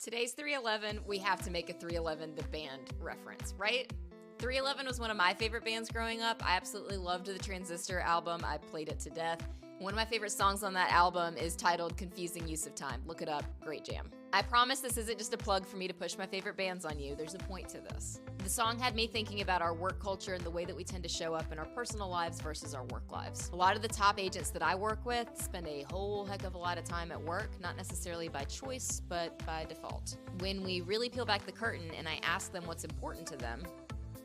Today's 311, we have to make a 311 the band reference, right? 311 was one of my favorite bands growing up. I absolutely loved the Transistor album. I played it to death. One of my favorite songs on that album is titled Confusing Use of Time. Look it up, great jam. I promise this isn't just a plug for me to push my favorite bands on you. There's a point to this. The song had me thinking about our work culture and the way that we tend to show up in our personal lives versus our work lives. A lot of the top agents that I work with spend a whole heck of a lot of time at work, not necessarily by choice, but by default. When we really peel back the curtain and I ask them what's important to them,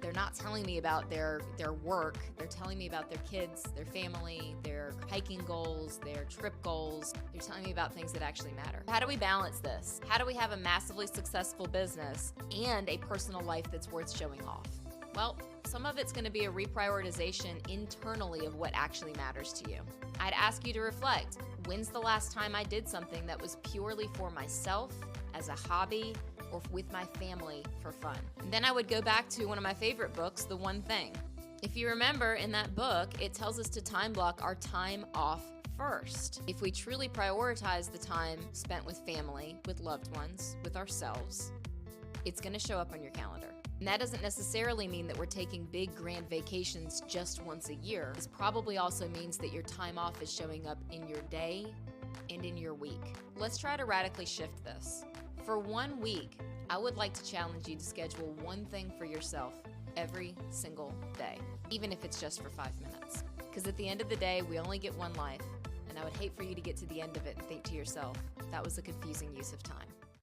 they're not telling me about their work. They're telling me about their kids, their family, their hiking goals, their trip goals. They're telling me about things that actually matter. How do we balance this? How do we have a massively successful business and a personal life that's worth showing off? Well, some of it's going to be a reprioritization internally of what actually matters to you. I'd ask you to reflect. When's the last time I did something that was purely for myself, as a hobby, or with my family for fun? And then I would go back to one of my favorite books, The One Thing. If you remember, in that book, it tells us to time block our time off first. If we truly prioritize the time spent with family, with loved ones, with ourselves, it's going to show up on your calendar. And that doesn't necessarily mean that we're taking big grand vacations just once a year. This probably also means that your time off is showing up in your day and in your week. Let's try to radically shift this. For 1 week, I would like to challenge you to schedule one thing for yourself every single day, even if it's just for 5 minutes. Because at the end of the day, we only get one life, and I would hate for you to get to the end of it and think to yourself, that was a confusing use of time.